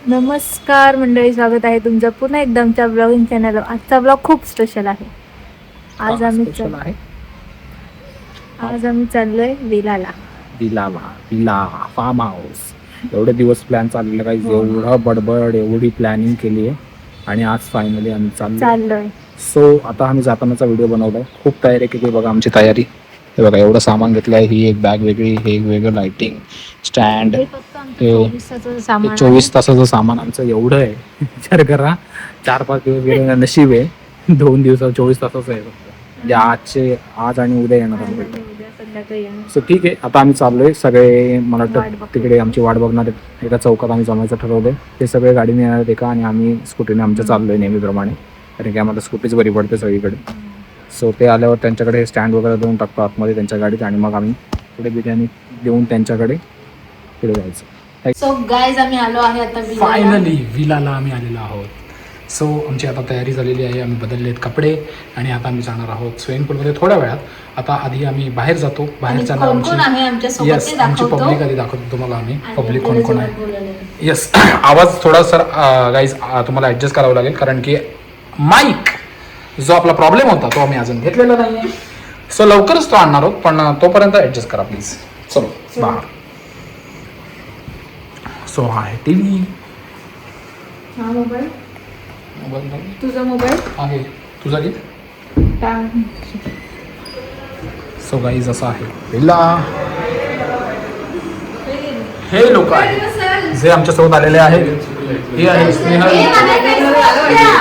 नमस्कार मंडळी, स्वागत आहे तुमचं पुन्हा एकदा आमच्या ब्लॉगिंग चॅनलवर. आजचा ब्लॉग खूप स्पेशल आहे. आज आम्ही चाललोय विला फार्म हाऊस. एवढे दिवस प्लॅन चाललेला काही एवढं बडबड एवढी प्लॅनिंग केली आहे आणि आज फायनली आम्ही चाललोय. सो आता आम्ही जातानाचा व्हिडिओ बनवलाय. खूप तयारी केली बघा आमची तयारी. हे बघा एवढं सामान घेतलंय. ही एक बॅग वेगळी, हे एक वेगळं लाइटिंग स्टँड, 24 तासाचं सामान आमचं एवढं आहे. विचार करा, 4-5 दिवस गेले नशीब आहे. 2 दिवसात 24 तासाचं आहे म्हणजे आज आणि उद्या येणार आम्ही. सो ठीक आहे, आता आम्ही चाललोय. सगळे मला वाटतं तिकडे आमची वाट बघणार आहेत. एका चौकात आम्ही जमायचं ठरवलंय. ते सगळे गाडीने येणार आहेत एका, आणि आम्ही स्कूटीने आमच्या चाललोय नेहमीप्रमाणे, कारण की आम्हाला स्कूटीच बरी पडते सगळीकडे. सो ते आल्यावर त्यांच्याकडे स्टँड वगैरे देऊन टाकतो आतमध्ये त्यांच्या गाडीत, आणि मग आम्ही पुढे बिर्याणी देऊन त्यांच्याकडे पुढे जायचं. सो गाईज, आम्ही आलो आहे आता फायनली विलाला आम्ही आलेलो आहोत. सो आमची आता तयारी झालेली आहे. आम्ही बदललेत कपडे आणि आता आम्ही जाणार आहोत स्विमिंग पूलमध्ये थोड्या वेळात. आता आधी आम्ही बाहेर जातो. बाहेर जाणार आमची पब्लिक आधी दाखवतो तुम्हाला आम्ही पब्लिक कोण कोण आहे. येस, आवाज थोडासा गाईज तुम्हाला ॲडजस्ट करावं लागेल, कारण की माईक जो आपला प्रॉब्लेम होता तो आम्ही अजून घेतलेला नाही आहे. सो लवकरच तो आणणार आहोत, पण तोपर्यंत ॲडजस्ट करा प्लीज. चलो बाहेर. सो हा आहे टी व्ही. तुझा मोबाईल आहे, तुझा घे. सो गाईज असं आहे विला. हे लोक आहेत जे आमच्यासोबत आलेले आहेत. हे आहे स्नेहल,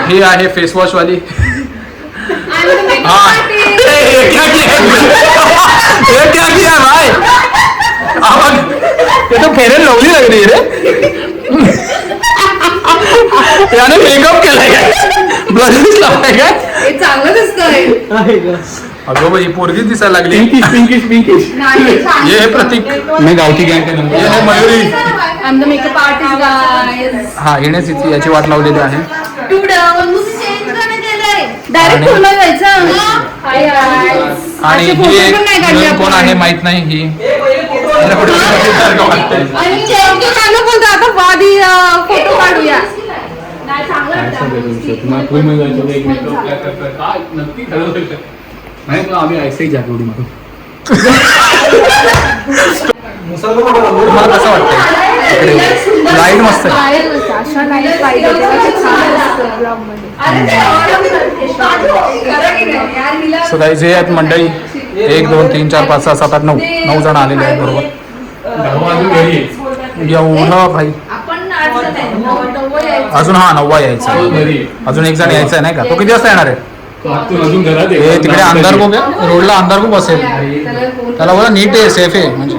हे आहे फेसवॉश वाली. फेरेन लवली लग रही रे. याने मेकअप केलाय काय, ब्लशच लावलाय काय, चांगलं दिसतंय. अगो बाई पोरगी दिसायला लागली. हे प्रतीक, मी गावठी गँग आहे. Mayuri, makeup artist. हा येण्याची याची वाट लावलेली आहे. आणि ही एक कोण आहे माहित नाही. ही फोटो काढूया. आम्ही ऐसे जातो उडी मारू. तुम्हाला कसं वाटतंय? लाईट मस्त आहे. सो गाईज हे आहेत मंडळी. 1 2 3 4 5 6 7 8 9 जण आलेले आहेत बरोबर. एवढं भाई, अजून हा 9वा यायचा. अजून एक जण यायचा आहे नाही का? तो किती वाजता येणार आहे? हे तिकडे अंधार खूप आहे, रोडला अंधार खूप असेल. त्याला बोला नीट आहे, सेफ आहे म्हणजे.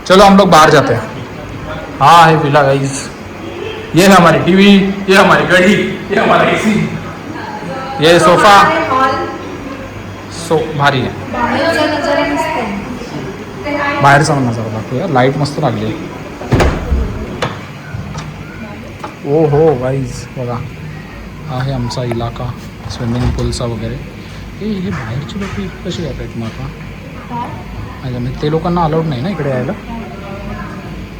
चलो हम लोग बाहर जाते हैं. हाँ है विला गाइस. ये है हमारी टीवी, ये हमारी घड़ी, ये हमारा एसी, ये सोफा. सो भारी आहे. बाहेरचा नजारा दाखवूया. लाईट मस्त लागली. ओ हो गाईज बघा, हा आहे आमचा इलाका स्विमिंग पूलचा वगैरे. हे बाहेरची लोक कशी येत आहेत मग आता? म्हणजे ते लोकांना अलाउड नाही ना इकडे यायला.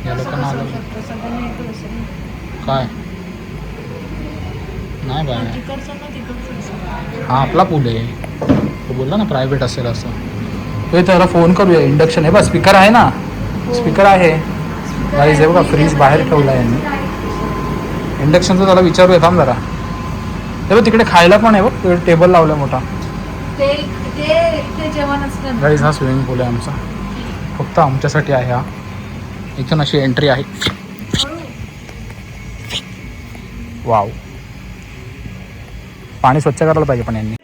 या लोकांना अलाउड काय नाही बाहेर. हा आपला पूल आहे. तो बोलला ना प्रायव्हेट असेल असं. ते त्याला फोन करूया. इंडक्शन आहे बा, स्पीकर आहे ना, स्पीकर आहे गाईज. हे बघा फ्रीज बाहेर ठेवला आहे यांनी. इंडक्शनचं त्याला विचारूया, थांब जरा. हे बघ तिकडे खायला पण आहे बघ, टेबल लावला मोठा. गाईज हा स्विमिंग पूल आहे आमचा, फक्त आमच्यासाठी आहे हा. इथून अशी एंट्री आहे. वाव, पाणी स्वच्छ करायला पाहिजे पण यांनी.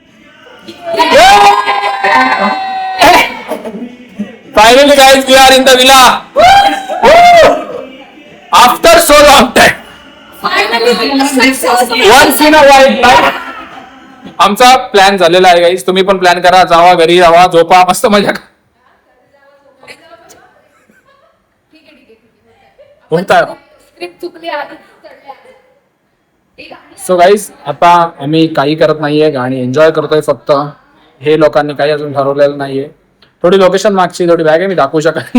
Finally guys we are in the villa after so long time. Once in a wild life. आमचा प्लॅन झालेला आहे गाईज. तुम्ही पण प्लॅन करा. जावा, घरी राहा, झोपा, मस्त मजा करा. सो गाईज आता आम्ही काही करत नाहीये, गाणी एन्जॉय करतोय फक्त. हे लोकांनी काही अजून ठरवलेलं नाहीये. थोडी लोकेशन मागची थोडी बॅग आहे, मी दाखवू शकत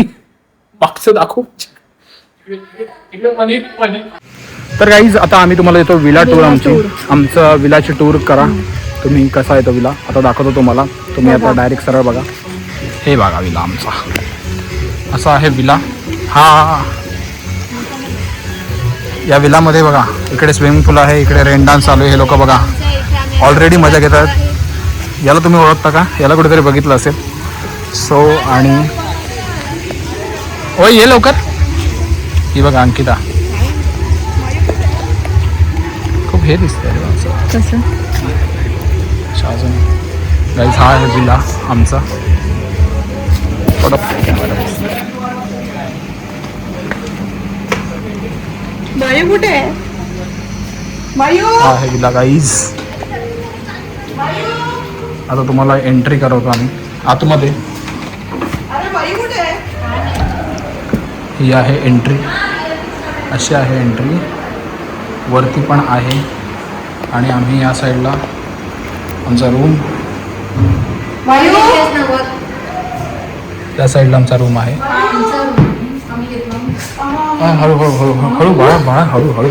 मागचं दाखवू. तर गाईज आता आम्ही तुम्हाला देतो विला टूर. आमचं विलाची टूर करा तुम्ही. कसा आहे तो विला आता दाखवतो तुम्हाला. तुम्ही आता डायरेक्ट सरळ बघा. हे बघा विला आमचा असा आहे विला. हा या विलामध्ये बघा इकडे स्विमिंग पूल आहे, इकडे रेन डान्स चालू आहे. हे लोक बघा ऑलरेडी मजा घेतात. याला तुम्ही ओळखता का? याला कुठेतरी बघितलं असेल. सो आणि ओय ये लवकर. ही बघा अंकिता खूप हे दिसतंय कसं गाईज. हा आहे विला आमचा. हा आहे विला गाईज. आता तुम्हाला एंट्री करवतो आम्ही आतमध्ये. ही आहे एंट्री, अशी आहे एंट्री. वरती पण आहे आणि आम्ही या साईडला आमचा रूम, त्या साईडला आमचा रूम आहे. हळू हळू हळू हळू बाळा बाळा हळू हळू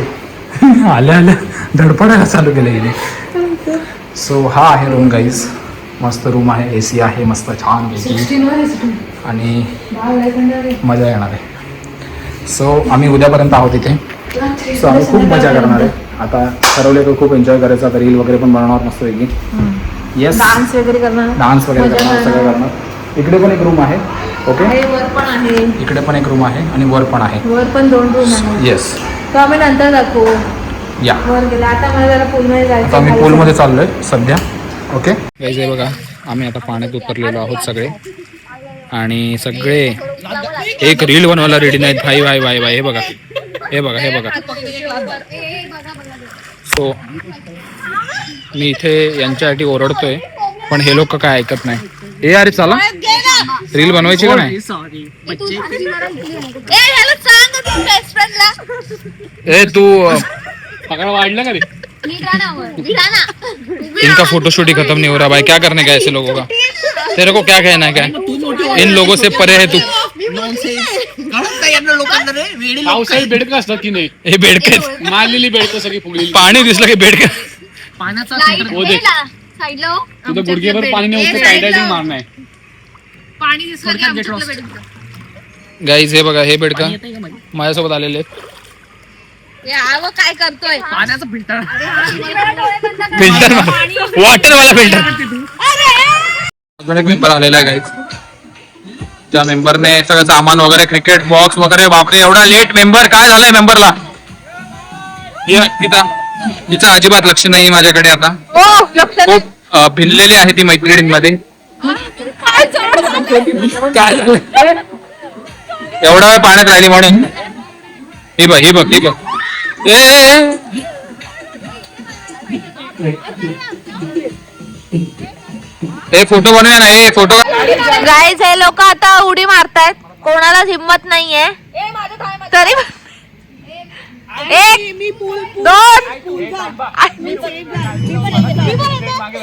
आल्या आल्या धडपडायला चालू केलं गेले. सो हा आहे रूम गाईज. मस्त रूम आहे, AC आहे मस्त छान आणि मजा येणार आहे. सो आम्ही उद्यापर्यंत आहोत इथे. सो आम्ही खूप मजा करणार आहे. आता ठरवले तर खूप एन्जॉय करायचं. आता रील वगैरे पण बनवणार मस्त वेगळी. येस डान्स वगैरे करणार सगळं करणार. इकडे पण एक रूम आहे. ओके वर पण आहे, इकडे पण एक रूम आहे आणि वर पण आहे. वर पण 2 रूम आहे. येस तो आम्ही नंतर दाखवू. या वर गेला. आता मला जरा पूलमध्ये जायचं. आता आम्ही पूलमध्ये चाललोय सध्या. ओके गाईज हे बघा आम्ही आता पाण्यात उतरलेलो आहोत सगळे आणि सगळे एक रील बनवायला रेडी नाहीत. भाई भाई भाई भाई हे बघा हे बघा हे बघा. सो मी इथे यांच्यासाठी ओरडतोय पण हे लोक काय ऐकत नाही. हे अरे चला रील बनवायची का नाही? ए तू पकड़ वाढलं का रे? इनका फोटोशूट ही खत्म नहीं हो रहा भाई. क्या करने का ऐसे लोगों का? तेरे को क्या कहना है? क्या इन लोगों से परे है तू? बेडकं असतात की नाही? हे बेडकं मारलेली बेडकं सगळी फुगलेली. पाणी दिसलं की बेडकं तुझं गुडघेवर पाणी नाही होतं. स्कायडायव्हिंग मारणं आहे. गाईज हे बघा हे बेडकं माझ्यासोबत आलेले काय करतोय? फिल्टर वॉटर वाला फिल्टर. अजून एक मेंबर आलेला आहे गाईज. त्या मेंबरने सगळं सामान वगैरे क्रिकेट बॉक्स वगैरे. बापरे एवढा लेट मेंबर. काय झालंय मेंबरला? तिचं अजिबात लक्ष नाही माझ्याकडे. आता खूप भिनलेली आहे ती मैत्रिणींमध्ये. काय झालं? एवढा वेळ पाण्यात राहिली म्हणून. ही बघ ही बघ ही बघ. हे फोटो बनवूया ना. हे फोटो गाईज हे लोक आता उडी मारतायत. कोणालाच हिम्मत नाहीये तरी 1 2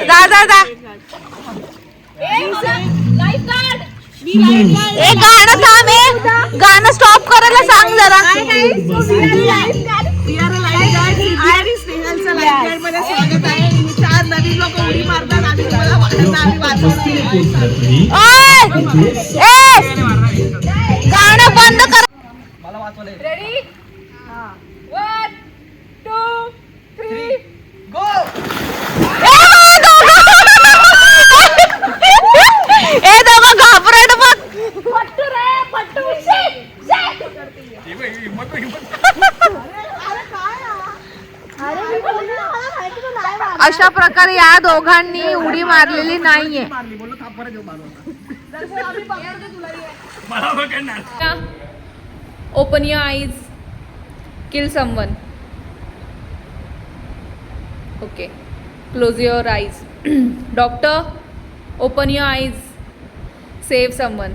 जा जा जा. गाणं थांब. गाणं स्टॉप करायला सांग जरा. गाणं बंद कर. रेडी 1 2 3 गो. ए दोघं घाबरट बघ. अशा प्रकारे या दोघांनी उडी मारलेली नाहीये. Open your eyes. Kill someone. Okay. Close your eyes. Doctor, open your eyes. Save someone.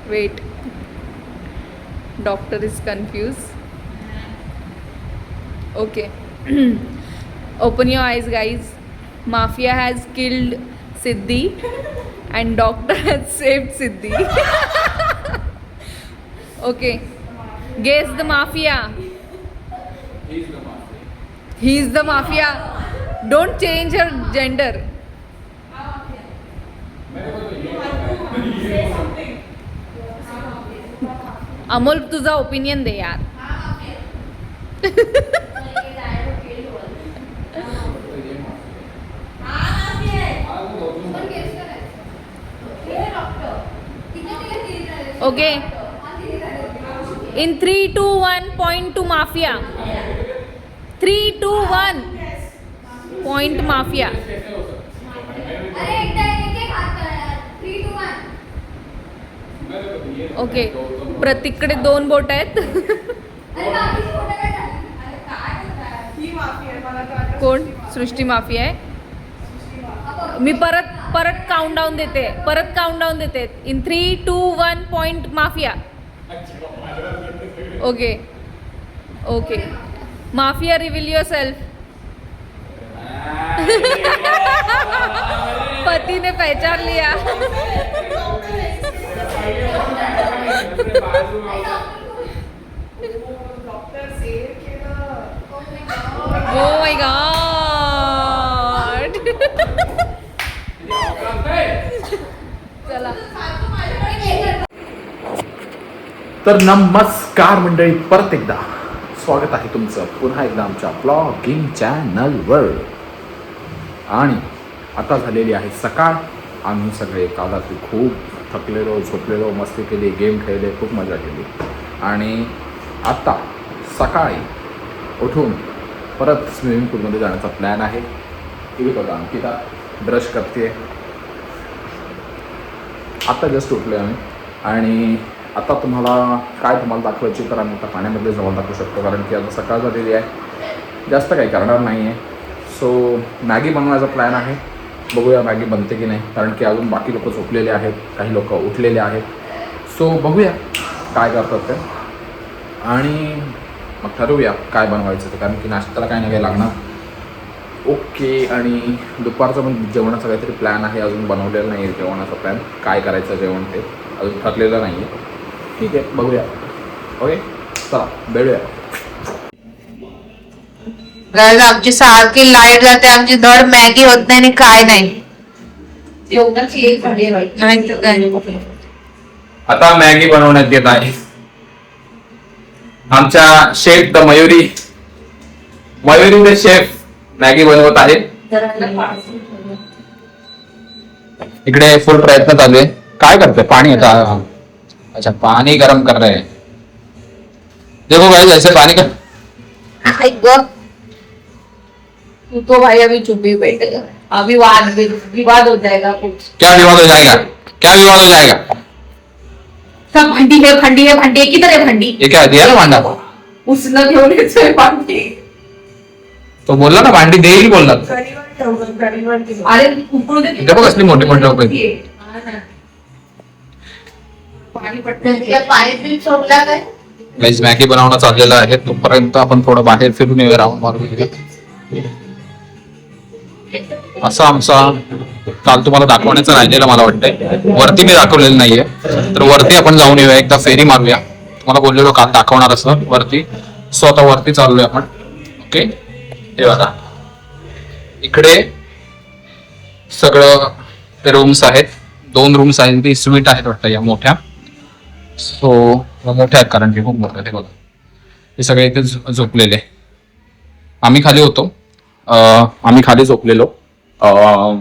Wait. Doctor is confused. Okay. Open your eyes, guys. Mafia has killed Siddhi and doctor has saved Siddhi. Okay. Guess the mafia. He is the mafia. Don't change her gender. Amol तुझा opinion दे यार. Okay. In 3, 2, 1, point to mafia. 3, 2, 1, point mafia. Okay. प्रतीककडे 2 बोट आहेत. कोण? सृष्टी माफी आहे. मी परत countdown देते. In 3, 2, 1, point mafia. Okay. Mafia reveal your self. पति ने पहचान लिया. Oh my God. चला. तर नमस्कार मंडळी, परत एकदा स्वागत आहे तुमचं पुन्हा एकदा आमच्या ब्लॉगिंग चॅनलवर. आणि आता झालेली आहे सकाळ. आम्ही सगळे काल रात्री खूप थकलेलो, झोपलेलो, मस्ती केली, गेम खेळले, खूप मजा केली. आणि आता सकाळी उठून परत स्विमिंग पूलमध्ये जाण्याचा प्लॅन आहे. टी व्ही बघा, अंकिता ब्रश करते. आता जस्ट उठले आम्ही. आणि आता तुम्हाला दाखवायची तर आम्ही आता पाण्यामध्ये जाऊन दाखवू शकतो, कारण की आता सकाळ झालेली आहे. जास्त काही करणार नाही आहे. सो मॅगी बनवण्याचा प्लॅन आहे. बघूया मॅगी बनते की नाही, कारण की अजून बाकी लोक झोपलेले आहेत, काही लोक उठलेले आहेत. सो बघूया काय करतात ते, आणि मग ठरवूया काय बनवायचं ते, कारण की नाश्त्याला काही ना काही लागणार. ओके. आणि दुपारचं पण जेवणाचा काहीतरी प्लॅन आहे, अजून बनवलेलं नाही आहे जेवणाचा प्लॅन. काय करायचं जेवण ते अजून ठरलेलं नाही आहे. ठीक आहे, बघूया. ओके, चला भेटूया. आमची सारखी लाईट जाते, आमची धड मॅगी होत नाही आणि काय नाही. आता मॅगी बनवण्यात येत आहे. आमच्या chef the Mayuri the chef Maggi बनवत आहे. इकडे फुल प्रयत्न चालू आहे. काय करते? पाणी येतं. अच्छा, पानी गरम कर रहे हैं. देखो भाई, ऐसे पानी का तो भाई अभी चुप ही बैठेगा. अभी विवाद हो जाएगा कुछ. क्या विवाद हो जाएगा? सब भांडी है किधर है भांडी? ये क्या दिया ना भांडा? उसने घेऊन येतोय भांडी. तो बोलला ना भांडी देईल बोलला. अरे उकळू दे. देखो कसली मोठी मोठी लोक. पाणी सोडला काय? गाईस, मॅगी बनवणं चाललेलं आहे. तोपर्यंत आपण थोडं बाहेर फिरून येऊया, राऊंड मारून. असं आमचा काल तुम्हाला दाखवण्याचं राहिलेलं मला वाटतंय. वरती मी दाखवलेलं नाहीये, तर वरती आपण जाऊन येऊया, एकदा फेरी मारूया. तुम्हाला बोललेलो काल दाखवणार असं वरती. सो आता वरती चाललोय आपण. ओके, हे बघा इकडे सगळं रूम्स आहेत. 2 रूम्स आहेत. ती स्वीट आहेत वाटतं या मोठ्या. सो मोठ्या आहेत कारण की खूप मोठे. ते बघा, हे सगळे इथे झोपलेले. आम्ही खाली होतो. आम्ही खाली झोपलेलो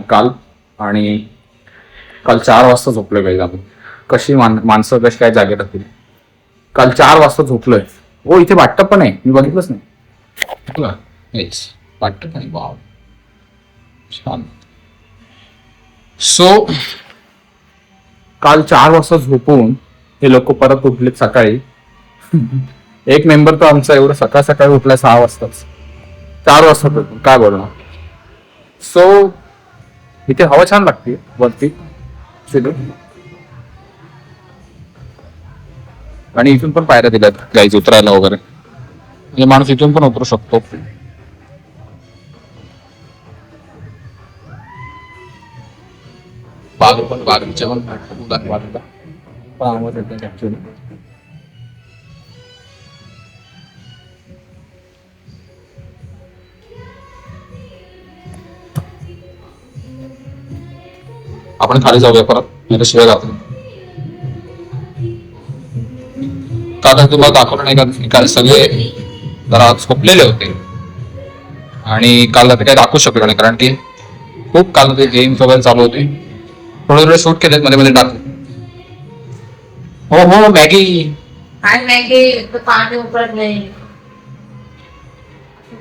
काल. आणि काल 4 वाजता झोपलोय. काही आम्ही कशी माणसं कशी काय जागे राहतील. काल 4 वाजता झोपलोय. हो, इथे वाटतं पण आहे, मी बघितलंच नाही. वाटतं पण वाव, छान. सो काल 4 वाजता झोपून हे लोक परत उठलेत सकाळी. एक मेंबर तर आमचा एवढं सकाळ सकाळी उठलाय 6 वाजताच. 4 वाजता काय बोलणार. सो इथे हवा छान लागते वरती. आणि इथून पण पायऱ्या दिल्यात गाईज उतरायला वगैरे. म्हणजे माणूस इथून पण उतरू शकतो. बागरीच्या पण आवाज येतो ऍक्च्युली. आपण खाली जाऊया परत, नाही तर शिवाय घातलं. आता तुम्हाला दाखवलं नाही का, काल सगळे जरा झोपलेले होते आणि काल ते काही दाखवू शकलो नाही, कारण की खूप काल ते गेम्स वगैरे चालू होते. थोडे थोडे शूट केलेत मध्ये मध्ये टाकले. हो मॅगी पाणी उपलब्ध नाही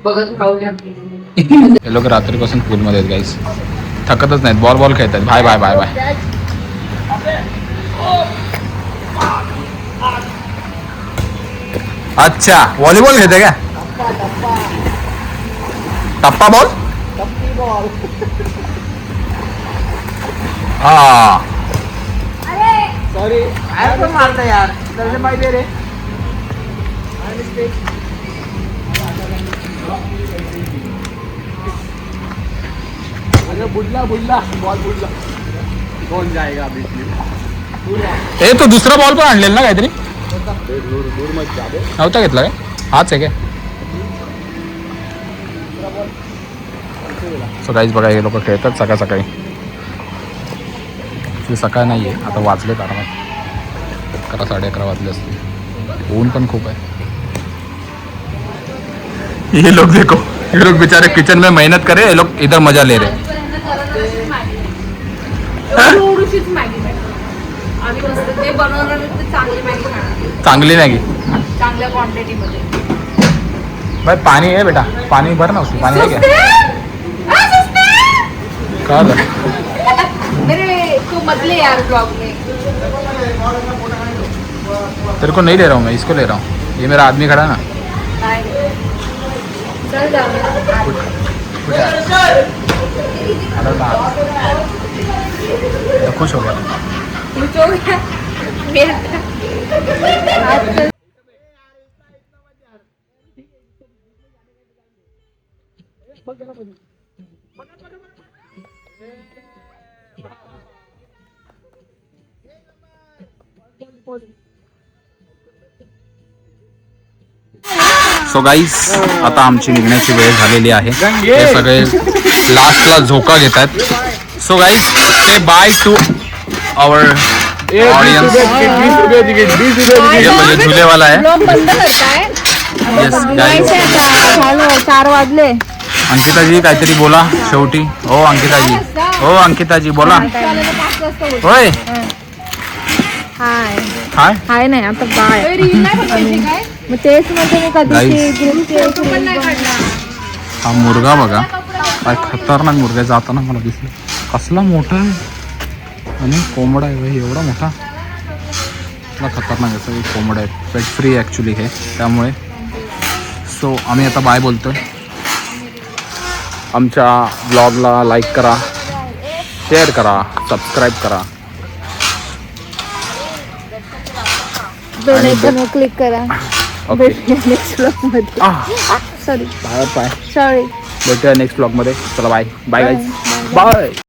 बघत खाऊया. हे लोक रात्रीपासून पूल मध्ये आहेत गाईस, थकतच नाहीत, बॉल खेळतात. Bye bye bye bye. अच्छा व्हॉलीबॉल खेळते का? टप्पा बॉल. हा सॉरी पण मारता यार, तसे पाहिजे रे. बुडला बॉल बुडला, कौन जाएगा अभी. ए तो दुसरा बॉल पण आणलेला ना काहीतरी, नव्हता घेतला काय? हाच आहे काय? सो गाईज बघा, हे लोक खेळतात सकाळ सकाळी. सकाळ नाही आहे, आता वाजलेत आरामात 11 11:30 वाजले असते. ऊन पण खूप आहे. ये लोग देखो, ये लोग बेचारे किचन में मेहनत करे, ये लोग इधर मजा ले रहे. थोडीशीच मॅगी आम्ही कसं ते बनवणार ते चांगली मॅगी खाणार, चांगली मॅगी चांगल्या क्वांटिटीमध्ये. भाई पाणी आहे बेटा, पाणी भर ना उसमें, पाणी आहे क्या? मेरे तू मत ले यार ब्लॉग में. तेरे को नहीं ले रहा हूँ मैं, इसको ले रहा हूँ. ये मेरा आदमी खड़ा है ना. चल तो खुश हो गया. सो गाईज, आता आमची निघण्याची वेळ झालेली आहे. हे सगळे लास्टला झोका घेत आहेत. So guys, say bye to our audience. ये म्हणजे झुलेवाला आहे. बंद करताय. Yes guys. 4 वाजले. अंकिताजी काहीतरी बोला शेवटी. हो अंकिताजी, हो अंकिताजी बोला. होय हाय हाय. हाय नाही आता बाय. रील नाही बनवायची काय? मग तेच म्हणते मी Guys. कधी पण नाही काढला. हा मुर्गा बघा, काय खतरनाक मुर्गा आहे. जाताना मला दिसलं कसला मोठा आहे आणि कोंबडा आहे भाई, एवढा मोठा. कसला खतरनाक आहे. कोंबडा आहे, पेट फ्री ॲक्च्युली हे, त्यामुळे. सो आम्ही आता बाय बोलतोय. आमच्या ब्लॉगला लाईक करा, शेअर करा, सबस्क्राईब करा. बेल आयकॉनवर क्लिक करा. ओके, भेटूया नेक्स्ट ब्लॉग मध्ये. Sorry bye bye. सॉरी. भेटूया नेक्स्ट ब्लॉगमध्ये. चला बाय बाय गाईज, बाय.